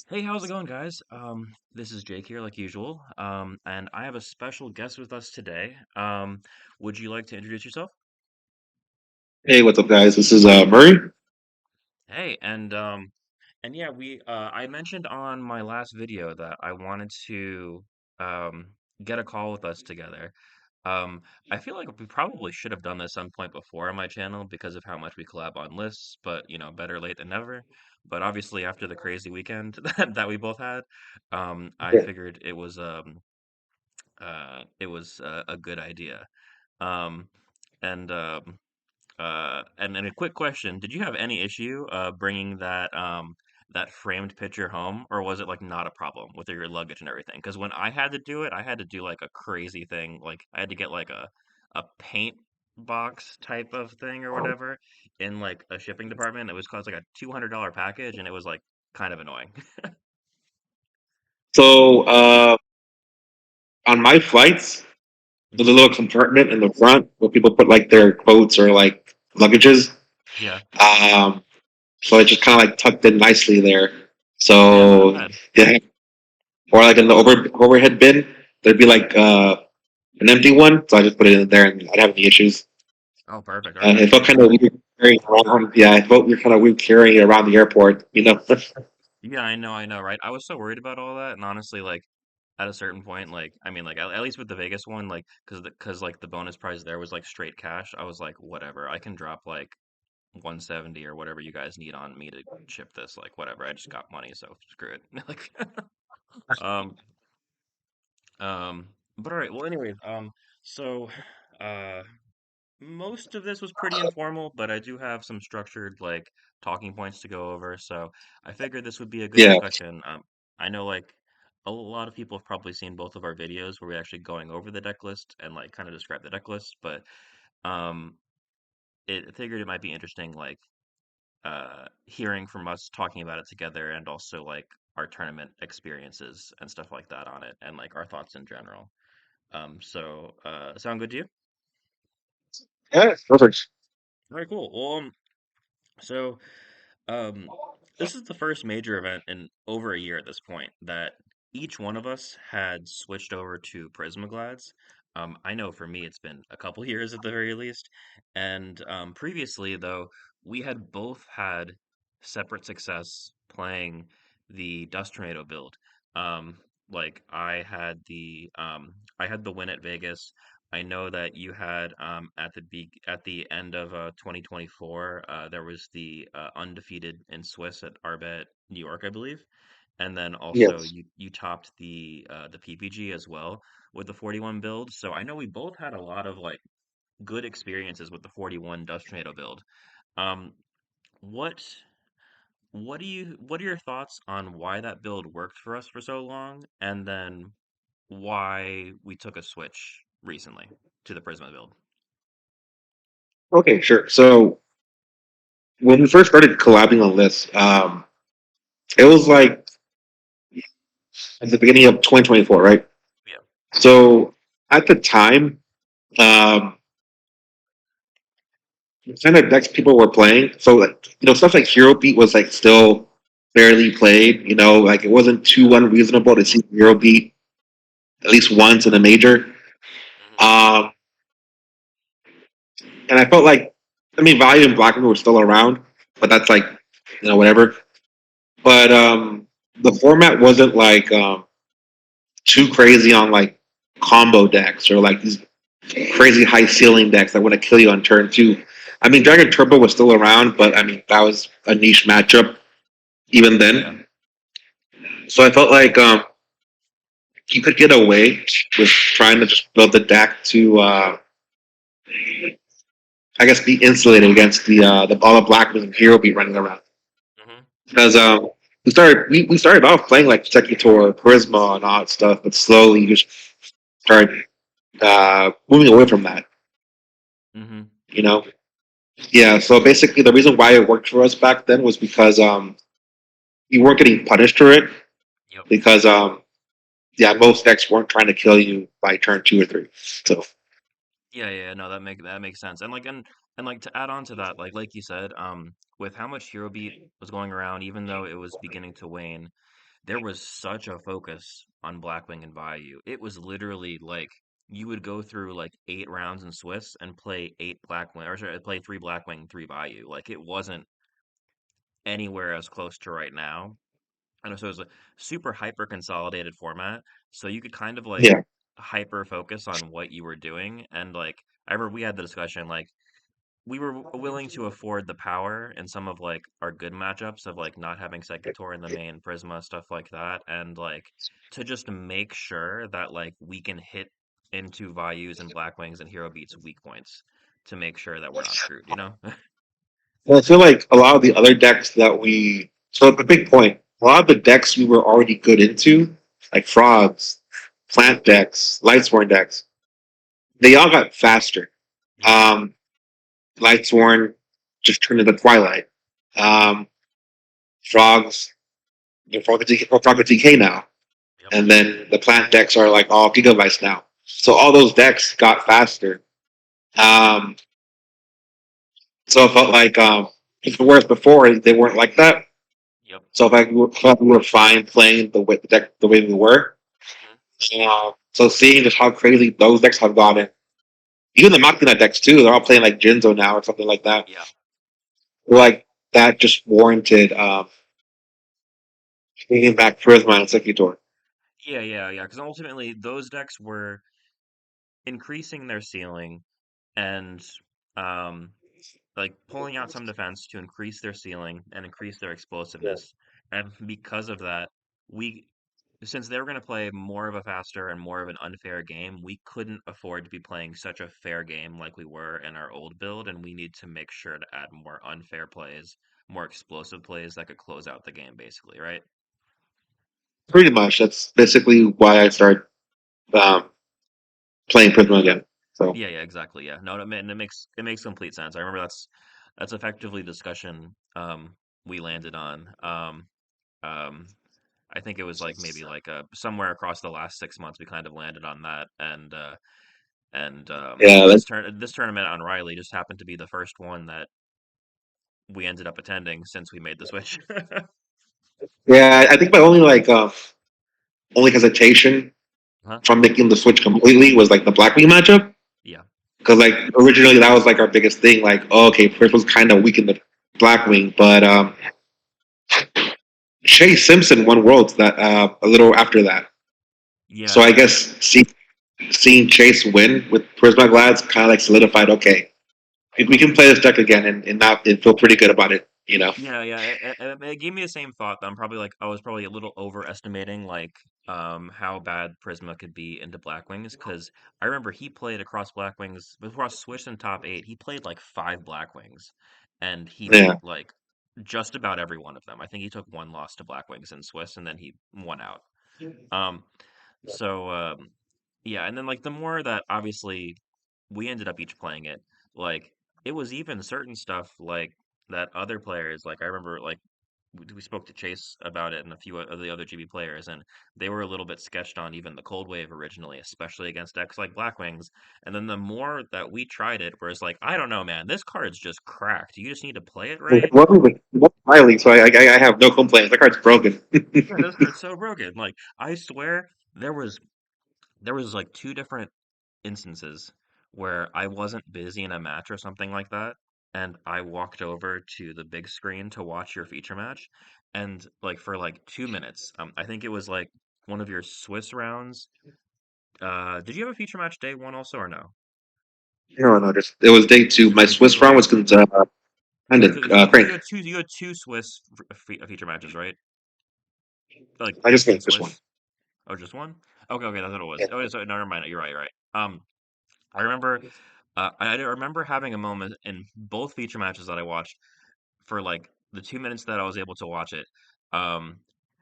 Hey, how's it going, guys? This is Jake here, like usual. And I have a special guest with us today. Would you like to introduce yourself? Hey, what's up, guys? This is Murray. Hey, and yeah, I mentioned on my last video that I wanted to um get a call with us together. Um, I feel like we probably should have done this some point before on my channel because of how much we collab on lists, but better late than never. But obviously, after the crazy weekend that we both had, I Yeah. figured it was a good idea. Um, and and then a quick question: did you have any issue bringing that framed picture home, or was it like not a problem with your luggage and everything? Because when I had to do it, I had to do like a crazy thing. Like I had to get like a paint box type of thing or whatever in like a shipping department. It was cost like a $200 package, and it was like kind of annoying. So on my flights, there's a little compartment in the front where people put like their coats or like luggages. Yeah, Um, so it just kind of like tucked in nicely there. yeah, not So bad. yeah, or like in the overhead bin, there'd be like an empty one. So I just put it in there, and I'd have any issues. Oh, perfect. All right. It felt kind of weird carrying it around. Yeah, it felt weird, kind of weird carrying it around the airport. You know. Yeah, I know, right? I was so worried about all that, and honestly, like at a certain point, like I mean, like at least with the Vegas one, like because like the bonus prize there was like straight cash. I was like, whatever, I can drop like 170 or whatever you guys need on me to ship this. Like whatever, I just got money, so screw it. Like, um, um, but all right. Well, anyways, so, uh, most of this was pretty informal, but I do have some structured like talking points to go over. So I figured this would be a good Yeah. discussion. I know like a lot of people have probably seen both of our videos where we actually going over the deck list and like kind of describe the deck list, but um, it figured it might be interesting like hearing from us talking about it together and also like our tournament experiences and stuff like that on it and like our thoughts in general. Sound good to you? Yeah. Perfect. All right, cool. Well, so Um, this is the first major event in over a year at this point that each one of us had switched over to Prisma Glads. I know for me it's been a couple years at the very least, and previously though we had both had separate success playing the Dust Tornado build. Um, like I had the win at Vegas. I know that you had at the end of 2024 there was the undefeated in Swiss at Arbet, New York, I believe, and then also Yes. you topped the PPG as well with the 41 build. So I know we both had a lot of like good experiences with the 41 Dust Tornado build. Um, what what are your thoughts on why that build worked for us for so long, and then why we took a switch recently to the Prisma build? Okay. Sure. So when we first started collabing on this, it was like at the beginning of 2024, right? Yeah. So at the time, um, the kind of decks people were playing, so like stuff like Hero Beat was like still barely played. Like it wasn't too unreasonable to see Hero Beat at least once in a major. Hmm. Um, and I felt like, I mean, Value and Blackman were still around, but that's like whatever. But the format wasn't like too crazy on like combo decks or like these crazy high ceiling decks that want to kill you on turn two. I mean, Dragon Turbo was still around, but I mean that was a niche matchup even Yeah. then. So I felt like you could get away with trying to just build the deck to, I guess, be insulated against the all the black and hero beat running around. Hmm. Because we started off playing like Secutor, Prisma, and all that stuff, but slowly you just started moving away from that. Hmm. You know, yeah. So basically, the reason why it worked for us back then was because you weren't getting punished for it Yep. because yeah, most decks weren't trying to kill you by turn two or three. So Yeah, yeah, no, that makes sense. And like, and And like to add on to that, like you said, with how much Hero Beat was going around, even though it was beginning to wane, there was such a focus on Blackwing and Bayou. It was literally like you would go through like 8 rounds in Swiss and play 8 Blackwing, or sorry, play 3 Blackwing, 3 Bayou. Like it wasn't anywhere as close to right now. And so it was a super hyper consolidated format. So you could kind of like Yeah, hyper focus on what you were doing. And like I remember we had the discussion like we were willing to afford the power in some of like our good matchups of like not having Secator in the main Prisma, stuff like that, and like to just make sure that like we can hit into Vayus and Blackwings and Hero Beats weak points to make sure that we're not screwed, you know? well, I feel like a lot of the other decks that we so the big point, a lot of the decks we were already good into, like frogs, plant decks, lightsworn decks, they all got faster. Yep, Um, lightsworn just turned into twilight. Um, frogs, frog are DK now, yep, and then the plant decks are like all gigabytes now. So all those decks got faster. Um, so it felt like whereas before they weren't like that. yep. So if we were fine playing the deck the way we were. Mhm. So seeing just how crazy those decks have gotten, even the Machina decks too, they're all playing like Jinzo now or something like that. Yeah, Like that just warranted bringing back Prisma and Secutor. yeah. Because ultimately, those decks were increasing their ceiling and um like pulling out some defense to increase their ceiling and increase their Yeah. explosiveness. And because of that, we since they were going to play more of a faster and more of an unfair game, we couldn't afford to be playing such a fair game like we were in our old build, and we need to make sure to add more unfair plays, more explosive plays that could close out the game, basically, right? Pretty much. That's basically why I started um, playing Prisma again. So Yeah, exactly. Yeah, no, and it makes complete sense. I remember that's effectively discussion we landed on. Um, I think it was like maybe like somewhere across the last 6 months we kind of landed on that, and yeah, this tournament on Riley just happened to be the first one that we ended up attending since we made the switch. yeah. I think my only hesitation Huh? from making the switch completely was like the Blackwing matchup. Yeah. Because like originally that was like our biggest thing. Like, oh, okay, Prisma's was kind of weak in the Blackwing, but Shay Simpson won Worlds that a little after that. Yeah, So I guess seeing Chase win with Prisma Glads kind of like solidified. Okay, we can play this deck again and not and feel pretty good about it. You know. yeah. It gave me the same thought that I was probably a little overestimating like how bad Prisma could be into Blackwings because I remember he played across Blackwings before I switched in top 8. He played like 5 Blackwings, and he Yeah. beat like just about every one of them. I think he took one loss to Blackwings in Swiss, and then he won out. Um, So, yeah, and then like the more that obviously we ended up each playing it, like it was even certain stuff like that other players, like I remember like we spoke to Chase about it and a few of the other GB players, and they were a little bit sketched on even the Cold Wave originally, especially against decks like Blackwings. And then the more that we tried it, where it's like, I don't know, man, this card's just cracked. You just need to play it right. Well, Riley, so I have no complaints. That card's broken. Yeah, this card's so broken. Like I swear there was like two different instances where I wasn't busy in a match or something like that, and I walked over to the big screen to watch your feature match, and like for like 2 minutes, I think it was like one of your Swiss rounds. Did you have a feature match day one also or no? No, just it was day two. My Swiss round Okay, was kind of because you cranked. had two Swiss feature matches, right? Like I just in think this one. Swiss. Oh, just one? Okay, that's what it was. Yeah. Oh, so no, never mind. You're right. You're right. I remember, I remember having a moment in both feature matches that I watched for like the 2 minutes that I was able to watch it. Um,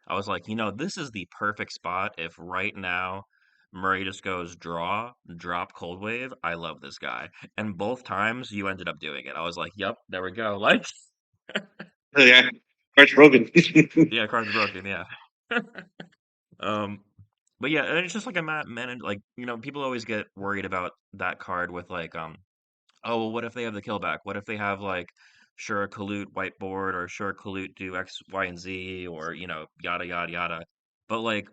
I was like, this is the perfect spot if right now Murray just goes draw, drop Cold Wave. I love this guy. And both times you ended up doing it. I was like, yep, there we go. Like, Yeah, card's broken. yeah, cards broken. Yeah. Um, but yeah, and it's just like a man, like people always get worried about that card with like Oh, well, what if they have the killback? What if they have like sure Kalut whiteboard or sure Kalut do X, Y, and Z or yada yada yada. But like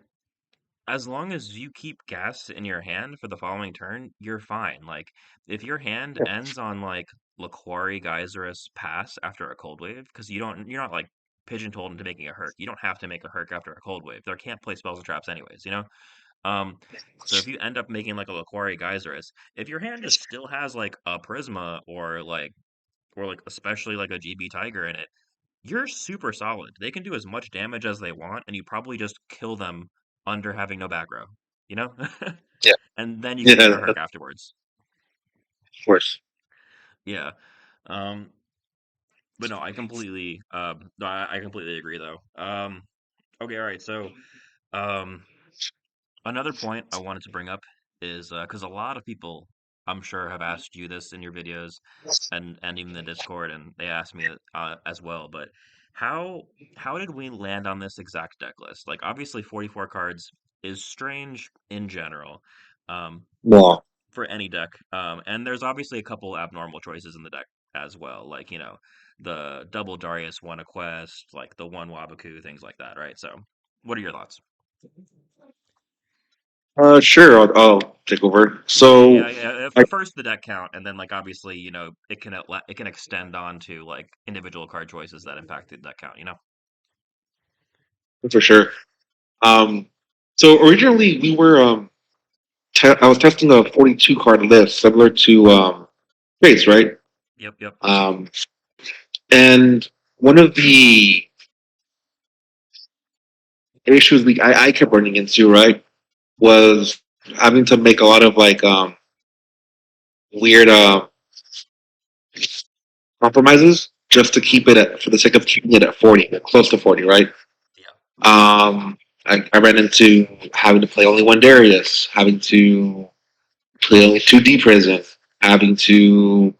as long as you keep gas in your hand for the following turn, you're fine. Like if your hand ends on like Laquari Geyserus pass after a cold wave, because you're not like pigeon-toed into making a herc. You don't have to make a herc after a cold wave. There can't play spells and traps anyways, you know? Um, so if you end up making like a Laquari Geyserus, if your hand just still has like a Prisma or like especially like a GB Tiger in it, you're super solid. They can do as much damage as they want, and you probably just kill them under having no back row, you know? Yeah, And then you can make yeah, a herc of afterwards. course. Yeah. Um, but no, I completely agree though. Okay, all right. So, um, another point I wanted to bring up is because a lot of people, I'm sure, have asked you this in your videos and even the Discord, and they asked me as well. But how how did we land on this exact deck list? Like, obviously, 44 cards is strange in general, um, Well, for any deck, and there's obviously a couple abnormal choices in the deck as well, like the double Darius one a quest, like the one Wabaku, things like that, right? So, what are your thoughts? sure, I'll take over. Yeah, yeah, So, yeah. I, First the deck count, and then like obviously, it can extend on to like individual card choices that impact the deck count. for sure. Um, so originally we were I was testing a 42 card list similar to Trace, right? Yep, yep. Um, and one of the issues I kept running into, right, was having to make a lot of like weird compromises just to keep it at for the sake of keeping it at 40, close to 40, right? Yeah. I ran into having to play only one Darius, having to play only two D prison, having to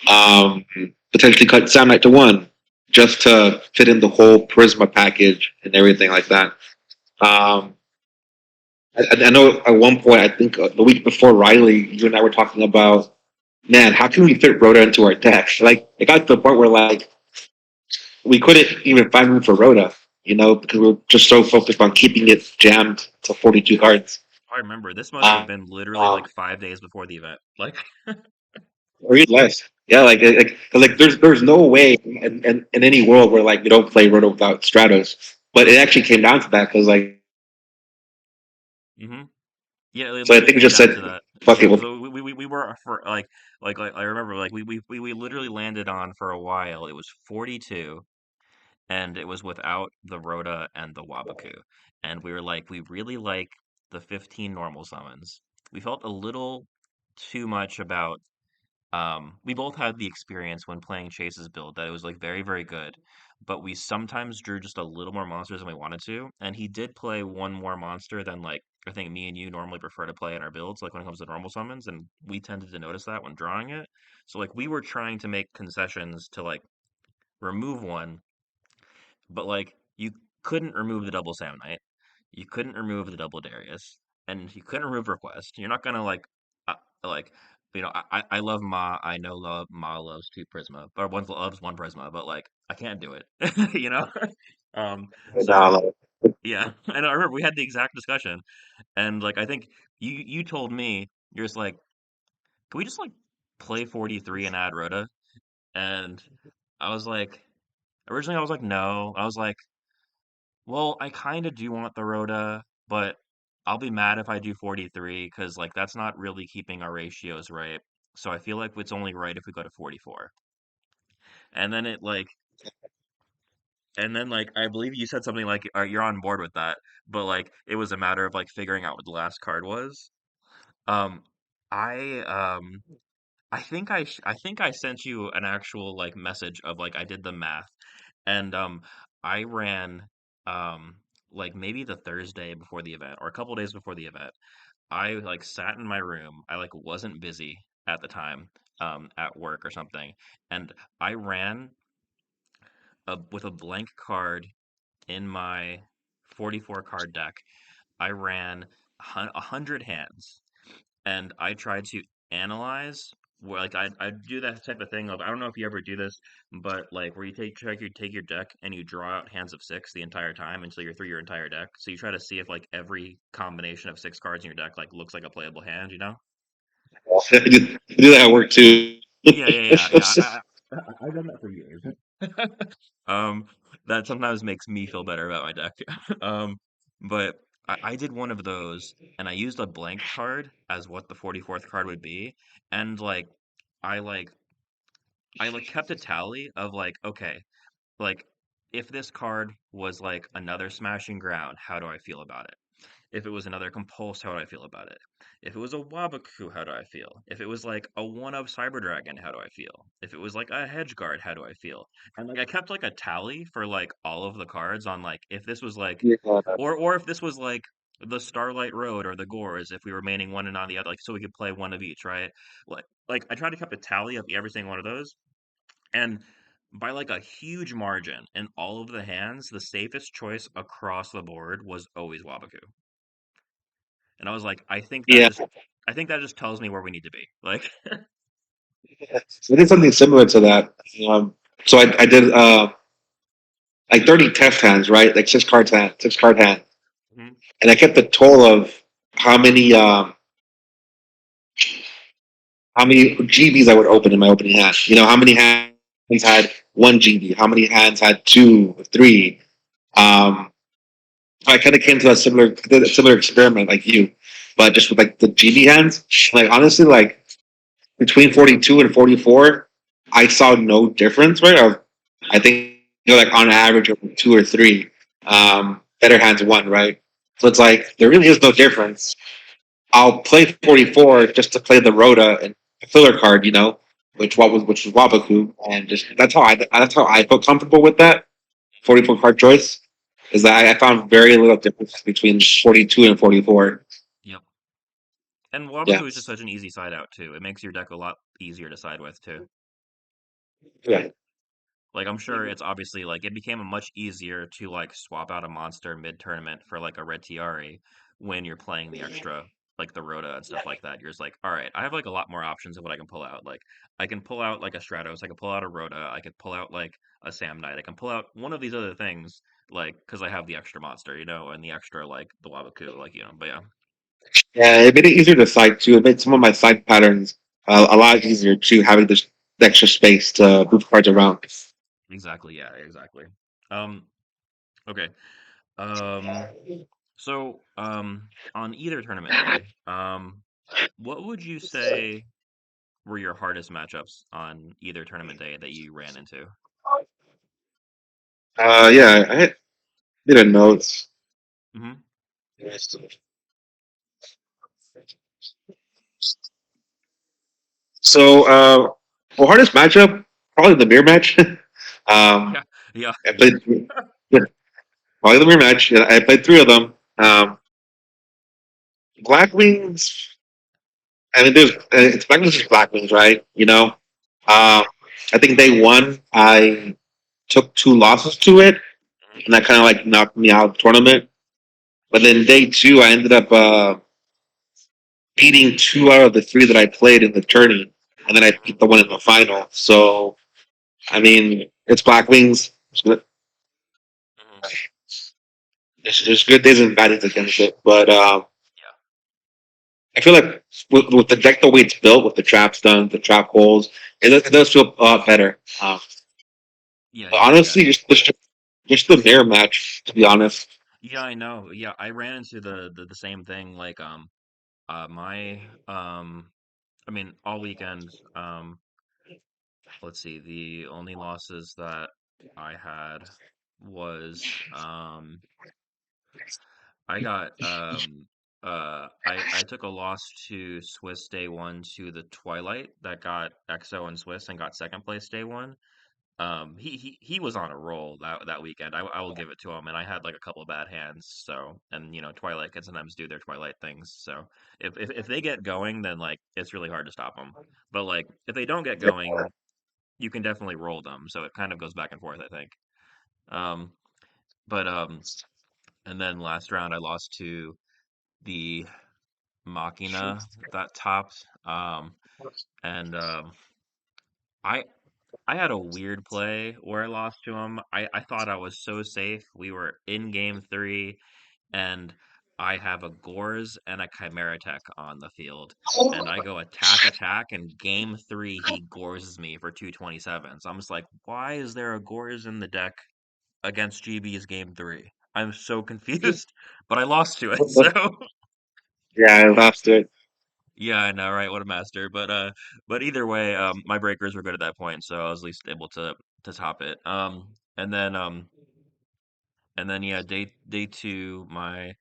um, potentially cut Sound Knight to one just to fit in the whole Prisma package and everything like that. Um, I know at one point, I think the week before Riley, you and I were talking about, man, how can we fit Rhoda into our deck? Like, it got to the point where like we couldn't even find room for Rhoda, because we are just so focused on keeping it jammed to 42 cards. I remember this must have Um, been literally like um, 5 days before the event. Like, or even less. Yeah, like there's no way in any world where like you don't play Rhoda without Stratos. But it actually came down to that because like hmm yeah, it so I literally think it came just down to said that. fuck Yeah, it. because we were for like I remember like we literally landed on for a while. It was 42, and it was without the Rhoda and the Wabaku. And we were like, we really like the 15 normal summons. We felt a little too much about we both had the experience when playing Chase's build that it was like very, very good, but we sometimes drew just a little more monsters than we wanted to. And he did play one more monster than like I think me and you normally prefer to play in our builds, like when it comes to normal summons, and we tended to notice that when drawing it. So like we were trying to make concessions to like remove one, but like you couldn't remove the double Sam Knight, you couldn't remove the double Darius, and you couldn't remove Request. You're not gonna uh, like I love Ma. I know love Ma loves two Prisma, or one loves one Prisma, but like I can't do it. you know. um. So Nah, yeah, and I remember we had the exact discussion, and like I think you told me you're just like, can we just like play 43 and add Rhoda? And I was like, originally I was like, no. I was like, well, I kind of do want the Rhoda, but I'll be mad if I do 43 because like that's not really keeping our ratios right. So I feel like it's only right if we go to 44. And then I believe you said something like you're on board with that, but like it was a matter of like figuring out what the last card was. Um I I think I sent you an actual like message of like I did the math, and I ran um like maybe the Thursday before the event or a couple days before the event. I like sat in my room. I like wasn't busy at the time at work or something, and I ran with a blank card in my 44 card deck. I ran 100 hands, and I tried to analyze where like I do that type of thing of I don't know if you ever do this, but like where you take your deck and you draw out hands of six the entire time until you're through your entire deck. So you try to see if like every combination of six cards in your deck like looks like a playable hand, you know? I do that at work too. Yeah. I've done that for years. Um, that sometimes makes me feel better about my deck. Um, but I did one of those, and I used a blank card as what the 44th card would be, and I like I like kept a tally of like, okay, like if this card was like another Smashing Ground, how do I feel about it? If it was another Compulse, how do I feel about it? If it was a Wabaku, how do I feel? If it was like a one of Cyber Dragon, how do I feel? If it was like a Hedge Guard, how do I feel? And like I kept like a tally for like all of the cards on like if this was like Yeah, or if this was like the Starlight Road or the Gores, if we were remaining one and on the other, like so we could play one of each, right? Like I tried to keep a tally of every single one of those, and by like a huge margin in all of the hands, the safest choice across the board was always Wabaku. And I was like, yeah. I think that just tells me where we need to be. Like, I did something similar to that. So I did like 30 test hands, right? Like six card hand, mhm, and I kept the total of how many um, how many GBs I would open in my opening hand. You know, how many hands had one GB, how many hands had two, three. Um, I kind of came to a similar experiment like you, but just with like the GB hands. Like honestly, like between 42 and 44, I saw no difference. Right, I think like on average of two or three. Better hands won. Right, so it's like there really is no difference. I'll play 44 just to play the Rhoda and a filler card, you know, which was Wabaku, and just that's how I felt comfortable with that 44 card choice. Is that I found very little difference between 42 and 44. yep. And Yeah, Wabaku is just such an easy side out too. It makes your deck a lot easier to side with too. yeah, Like I'm sure it's obviously like it became much easier to like swap out a monster mid tournament for like a red Tiari when you're playing the extra like the Rhoda and stuff like that. You're just like, all right, I have like a lot more options of what I can pull out. Like I can pull out like a Stratos, I can pull out a Rhoda, I could pull out like a Sam Knight, I can pull out one of these other things like because I have the extra monster, you know, and the extra like the Wabaku, like you know. But yeah, yeah. It made it easier to side too. It made some of my side patterns a lot easier too, having this extra space to move cards around. exactly, yeah, exactly. Um, okay. Um, on either tournament day, what would you say were your hardest matchups on either tournament day that you ran into? Yeah, I did a notes. Hmm. So, for hardest matchup, probably the mirror match. Yeah, yeah, I played yeah, probably the mirror match. Yeah, I played three of them. Black Wings. I mean, it's Black Wings is Black Wings, right? You know, I think day one I took two losses to it, and that kind of like knocked me out of the tournament. But then day two, I ended up beating two out of the three that I played in the tourney, and then I beat the one in the final. So, I mean, it's Black Wings. hmm There's good days and bad days against it, but yeah, I feel like with the deck the way it's built, with the traps done, the trap holes, it does feel a lot better. yeah, But yeah, yeah, honestly, just the mirror match, to be honest. yeah. I know. Yeah, I ran into the same thing. Like, my I mean, all weekend. Let's see. The only losses that I had was I got I took a loss to Swiss day one to the Twilight that got EXO and Swiss and got second place day one. He was on a roll that weekend. I will give it to him, and I had like a couple of bad hands. So and you know Twilight can sometimes do their Twilight things. So if they get going, then like it's really hard to stop them. But like if they don't get going, you can definitely roll them. So it kind of goes back and forth, I think. Um, but and then last round I lost to the Machina that topped. And I I had a weird play where I lost to him. I thought I was so safe. We were in game three, and I have a Gores and a Chimera Tech on the field. And I go attack, attack, and game three, he Gores me for 227. So I'm just like, why is there a Gores in the deck against GB's game three? I'm so confused, but I lost to it. So Yeah, I lost it. yeah, I know, right? What a master. But either way, my breakers were good at that point, so I was at least able to top it. And then yeah, day two, my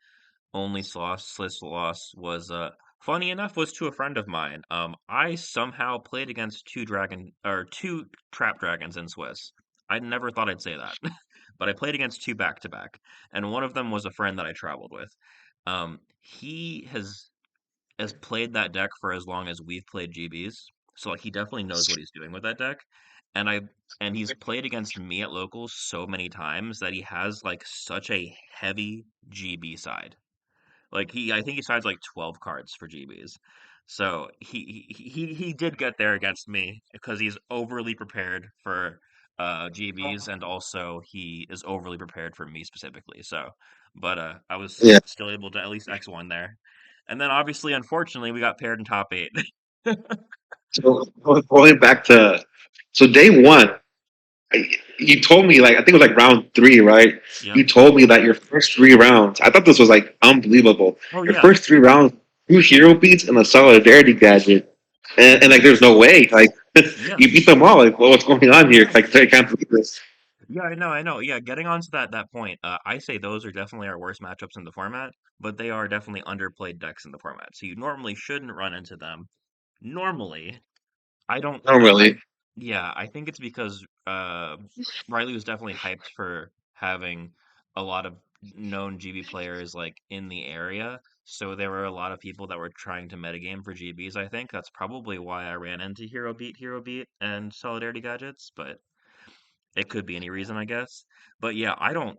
only Sliss loss was funny enough was to a friend of mine. I somehow played against two trap dragons in Swiss. I never thought I'd say that, but I played against two back to back, and one of them was a friend that I traveled with. He has played that deck for as long as we've played GBs, so like he definitely knows what he's doing with that deck. And I and he's played against me at locals so many times that he has like such a heavy GB side. Like I think he sides like 12 cards for GBs. So he did get there against me because he's overly prepared for GBs, and also he is overly prepared for me specifically. So, but I was Yeah. still able to at least X1 there. And then obviously, unfortunately, we got paired in top eight. So going back to so day one, you told me like I think it was like round three, right? Yep. You told me that your first 3 rounds. I thought this was like unbelievable. Oh Your yeah. first 3 rounds, 2 hero beats and a solidarity gadget, and like there's no way like Yeah. you beat them all. Like what's going on here? Yeah. Like I can't believe this. Yeah, I know, I know. Yeah, getting onto that point, I say those are definitely our worst matchups in the format, but they are definitely underplayed decks in the format. So you normally shouldn't run into them. Normally, I don't No, I really. yeah, I think it's because Riley was definitely hyped for having a lot of known GB players like in the area. So there were a lot of people that were trying to metagame for GBs, I think. That's probably why I ran into Hero Beat, and Solidarity Gadgets, but it could be any reason, I guess. But yeah, I don't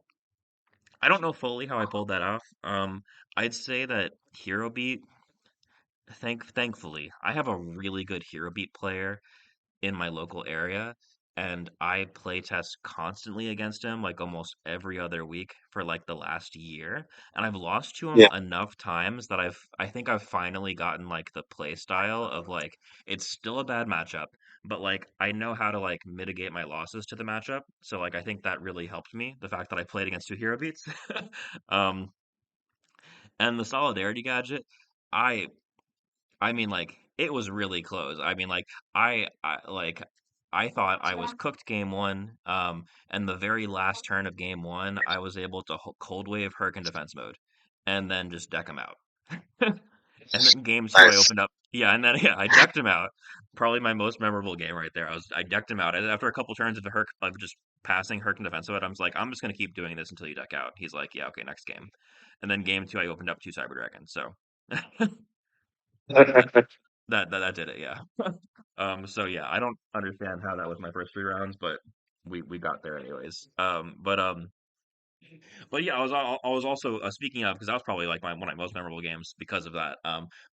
know fully how I pulled that off. I'd say that Hero Beat, thankfully, I have a really good Hero Beat player in my local area, and I play test constantly against him, like almost every other week for like the last year. And I've lost to him Yeah, enough times that I think I've finally gotten like the play style of like it's still a bad matchup, but like I know how to like mitigate my losses to the matchup. So like I think that really helped me, the fact that I played against two hero beats. um and the solidarity gadget, I I mean, like, it was really close. I mean, like, I thought I was cooked game one. And the very last turn of game one, I was able to cold wave Herc in defense mode, and then just deck him out. And then game two, I nice. opened up. Yeah, and then yeah, I decked him out. Probably my most memorable game right there. I decked him out, and after a couple turns of the Herc, of just passing Herc in defense mode, I was like, I'm just gonna keep doing this until you deck out. He's like, yeah, okay, next game. And then game two, I opened up two Cyber Dragons. So. That did it, yeah. So yeah, I don't understand how that was my first three rounds, but we got there anyways. But yeah, I was also speaking of because that was probably like one of my most memorable games because of that.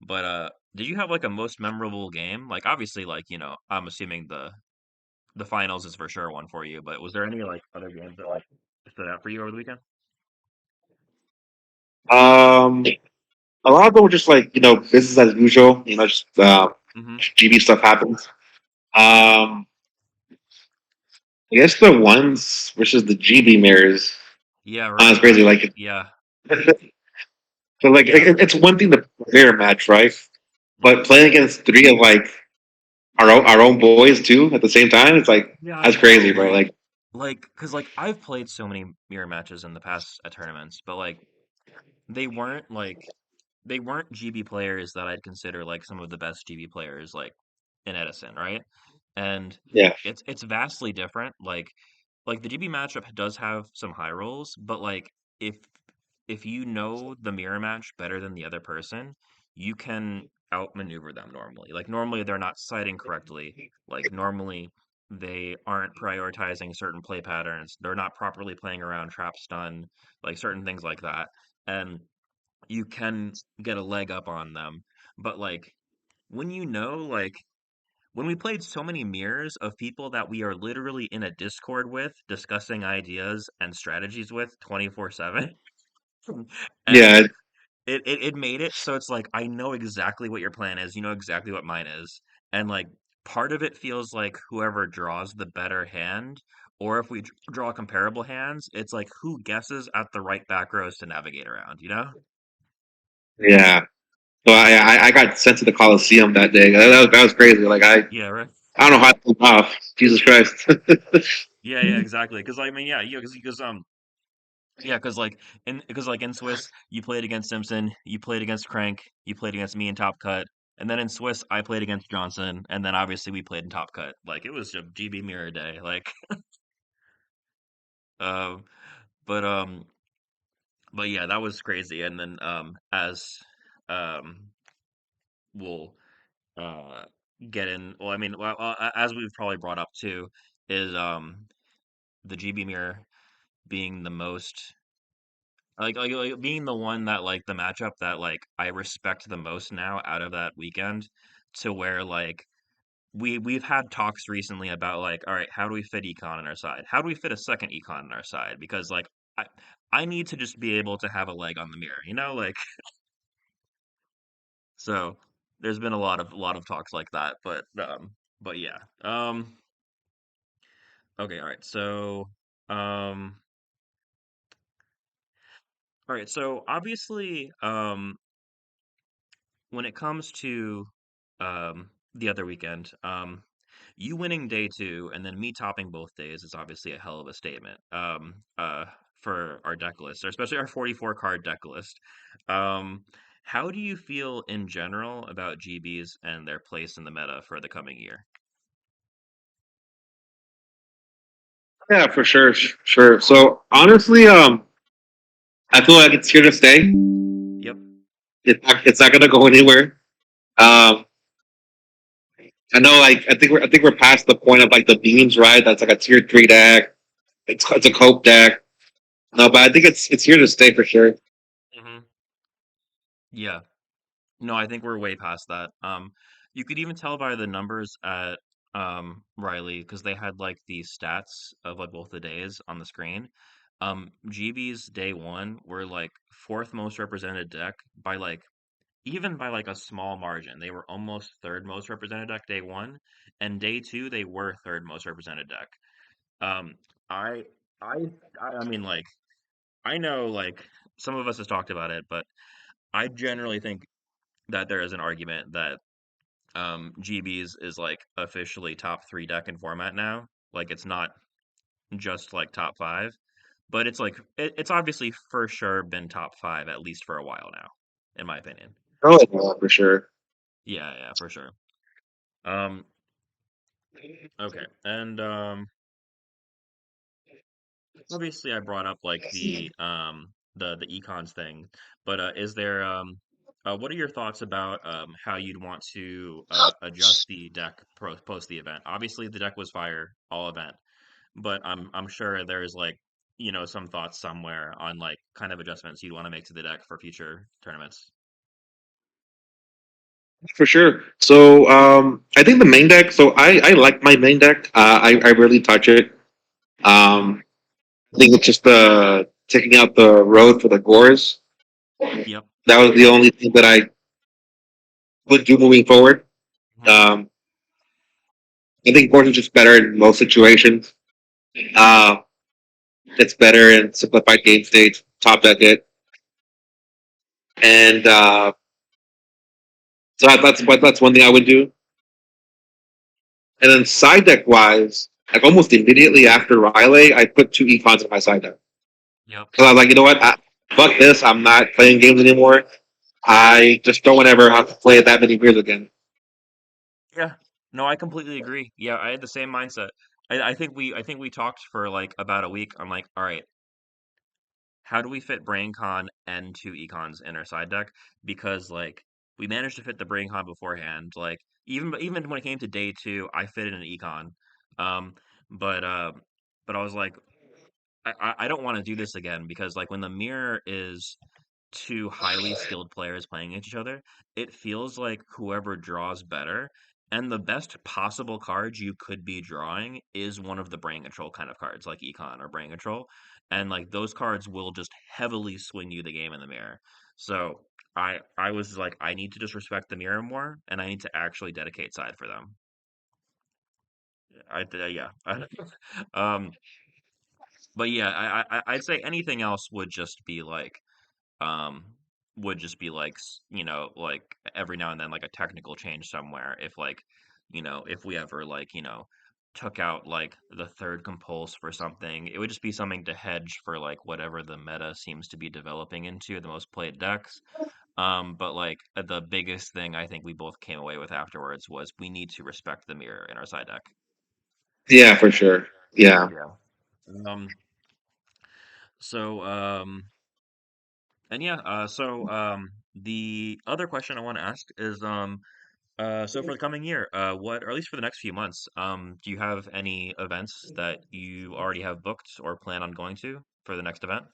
But did you have like a most memorable game? Like obviously, like I'm assuming the finals is for sure one for you. But was there any like other games that like stood out for you over the weekend? um, a lot of them were just like business as usual. Just Mm-hmm. GB stuff happens. Um, I guess the ones versus the GB mirrors. Yeah, It's right. crazy. Like Yeah, so, like yeah. it's one thing to play a match, right? Mm-hmm. But playing against three of like our own boys too at the same time, it's like Yeah, I that's know. crazy, bro. Like Cause like I've played so many mirror matches in the past at tournaments, but like they weren't like they weren't GB players that I'd consider like some of the best GB players like in Edison, right? And yeah, it's vastly different. Like the GB matchup does have some high rolls, but like if if you know the mirror match better than the other person, you can outmaneuver them normally. Like normally they're not sighting correctly. Like normally they aren't prioritizing certain play patterns. They're not properly playing around trap stun, like certain things like that. And you can get a leg up on them but like when you know, like when we played so many mirrors of people that we are literally in a Discord with, discussing ideas and strategies with 24/7, and Yeah, it made it so it's like I know exactly what your plan is, you know exactly what mine is, and like part of it feels like whoever draws the better hand, or if we draw comparable hands, it's like who guesses at the right back rows to navigate around, you know? yeah. So I got sent to the Coliseum that day. That was crazy. Like Yeah, right. I don't know how I pulled off. Jesus Christ. Yeah, yeah, exactly. Because I mean, yeah, because yeah, because like in Swiss, you played against Simpson, you played against Crank, you played against me in Top Cut, and then in Swiss, I played against Johnson, and then obviously we played in Top Cut. Like it was a GB mirror day. Like, um, but but yeah, that was crazy. And then as um we'll uh get in, well, I mean, well, as we've probably brought up too, is the GB mirror being the most like being the one that like the matchup that like I respect the most now out of that weekend, to where like we've had talks recently about like, all right, how do we fit econ on our side? How do we fit a second econ on our side? Because like I need to just be able to have a leg on the mirror, you know, like so there's been a lot of talks like that, but yeah. Okay, all right. So um all right, so obviously when it comes to the other weekend, you winning day two and then me topping both days is obviously a hell of a statement. For our deck list, or especially our 44 card deck list. Um, how do you feel in general about GBs and their place in the meta for the coming year? Yeah, for sure, sure. So honestly, I feel like it's here to stay. Yep. It's not gonna go anywhere. Um, I know, like I think we're past the point of like the beams, right? That's like a tier three deck. It's a cope deck. No, but I think it's here to stay for sure. Hmm. Yeah. No, I think we're way past that. You could even tell by the numbers at Riley, because they had like the stats of like both the days on the screen. GB's day one were like fourth most represented deck by like even by like a small margin. They were almost third most represented deck day one, and day two they were third most represented deck. Um, I I I mean like I know like some of us has talked about it, but I generally think that there is an argument that GB's is like officially top three deck in format now. Like it's not just like top five, but it's like it's obviously for sure been top five at least for a while now, in my opinion. Oh, yeah, for sure. Yeah, yeah, for sure. Um, okay, and obviously I brought up like the econs thing, but is there what are your thoughts about how you'd want to adjust the deck post the event? Obviously the deck was fire all event, but I'm sure there's like, you know, some thoughts somewhere on like kind of adjustments you'd want to make to the deck for future tournaments. For sure. So I think the main deck. So I like my main deck. I really touch it. Um, I think it's just taking out the road for the gores. Yep. That was the only thing that I would do moving forward. Hmm. Um, I think gores is just better in most situations. Uh, it's better in simplified game states. Top deck it, and so that's one thing I would do. And then Hmm. side deck wise, like almost immediately after Riley, I put two econs in my side deck. Yep. Because I was like, you know what? Fuck this. I'm not playing games anymore. I just don't want to ever have to play that many beers again. Yeah. No, I completely agree. Yeah, I had the same mindset. I think we talked for like about a week. I'm like, all right, how do we fit BrainCon and two econs in our side deck? Because like we managed to fit the BrainCon beforehand. Like even when it came to day two, I fit in an econ. Um, but uh, but I was like, I don't want to do this again because like when the mirror is two highly skilled players playing against each other, it feels like whoever draws better. And the best possible card you could be drawing is one of the brain control kind of cards, like Econ or brain control. And like those cards will just heavily swing you the game in the mirror. So I was like, I need to just respect the mirror more, and I need to actually dedicate side for them. Yeah. Um, but yeah, I'd say anything else um would just be like like every now and then like a technical change somewhere if like if we ever like took out like the third compulse for something, it would just be something to hedge for like whatever the meta seems to be developing into the most played decks. But like the biggest thing I think we both came away with afterwards was we need to respect the mirror in our side deck. Yeah, for sure. Yeah. Yeah. um so and yeah, the other question I want to ask is so for the coming year, what, or at least for the next few months, do you have any events that you already have booked or plan on going to for the next event?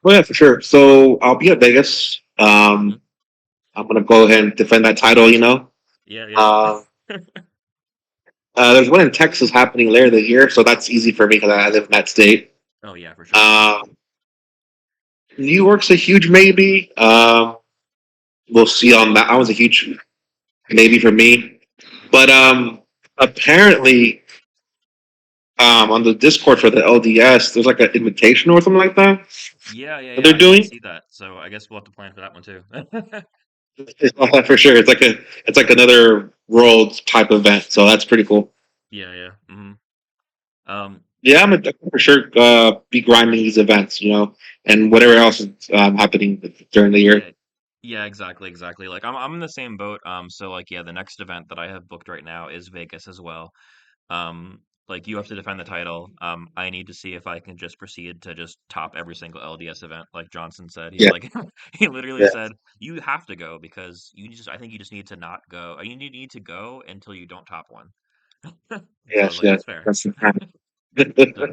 Oh yeah, for sure. So I'll be at Vegas. Hmm. I'm gonna go ahead and defend that title. Yeah, yeah. Uh, there's one in Texas happening later this year, so that's easy for me because I live in that state. Oh yeah, for sure. Uh, New York's a huge maybe. We'll see on that. That was a huge maybe for me. But apparently, on the Discord for the LDS, there's like an invitation or something like that Yeah, yeah, that yeah. they're I did doing. see that, so I guess we'll have to plan for that one too. For sure. It's like another world type event, so that's pretty cool. Yeah, yeah. Um, Yeah, I'm gonna for sure be grinding these events, and whatever else is happening during the year. yeah, yeah. Exactly, exactly. Like I'm in the same boat. So like yeah, the next event that I have booked right now is Vegas as well. Like you have to defend the title. I need to see if I can just proceed to just top every single LDS event, like Johnson said. He's Yeah, like, he literally yeah, said, you have to go because I think you just need to not go. You need to go until you don't top one. So I was yes, like, yeah. that's fair. That's the plan. So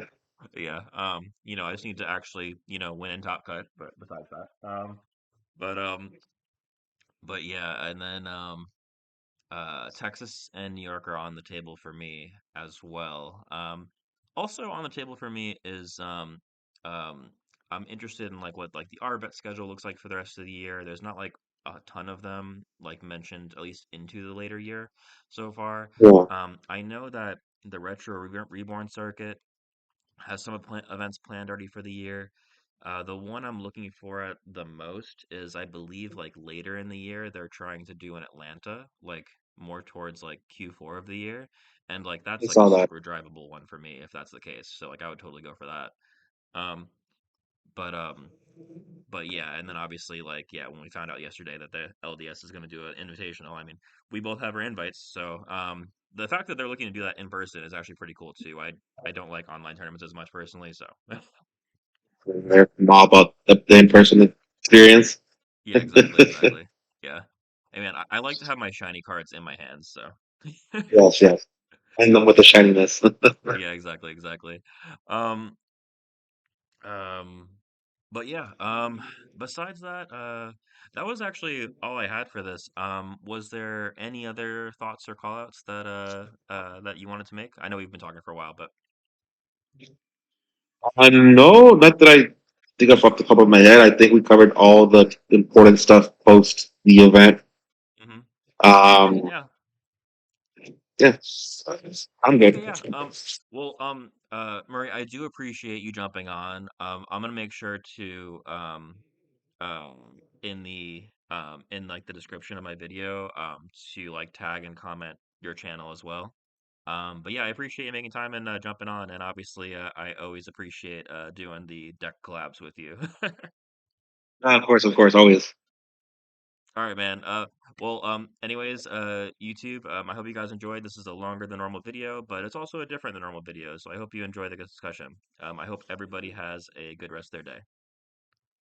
yeah, I just need to actually, win in top cut. But besides that, but yeah, and then Texas and New York are on the table for me as well. Also on the table for me is um, I'm interested in like what like the RBET schedule looks like for the rest of the year. There's not like a ton of them like mentioned at least into the later year so far. Yeah, I know that the Reborn circuit has some events planned already for the year. The one I'm looking for at the most is, I believe, like later in the year, they're trying to do in Atlanta, like more towards like Q4 of the year. And like I that's like a saw that. super drivable one for me if that's the case. So like I would totally go for that. Um, but um, but yeah, and then obviously like yeah, when we found out yesterday that the LDS is going to do an invitational, I mean, we both have our invites, so the fact that they're looking to do that in person is actually pretty cool too. I don't like online tournaments as much personally, so They're all about the in-person experience. yeah, exactly, exactly. Yeah. Hey man, I like to have my shiny cards in my hands, so Yes, yes. And them with the shininess. yeah, exactly, exactly. Um, um, but yeah, besides that, that was actually all I had for this. Was there any other thoughts or callouts that that you wanted to make? I know we've been talking for a while, but No, not that I think of off the top of my head. I think we covered all the important stuff post the event. hmm. Um, Yeah, yeah, I'm okay, good. yeah. Well, Murray, I do appreciate you jumping on. I'm gonna make sure to in the in like the description of my video to like tag and comment your channel as well. But yeah, I appreciate you making time and jumping on, and obviously I always appreciate doing the deck collabs with you. Of course, always. All right, man. Well, anyways, YouTube, I hope you guys enjoyed. This is a longer than normal video, but it's also a different than normal video, so I hope you enjoy the discussion. I hope everybody has a good rest of their day.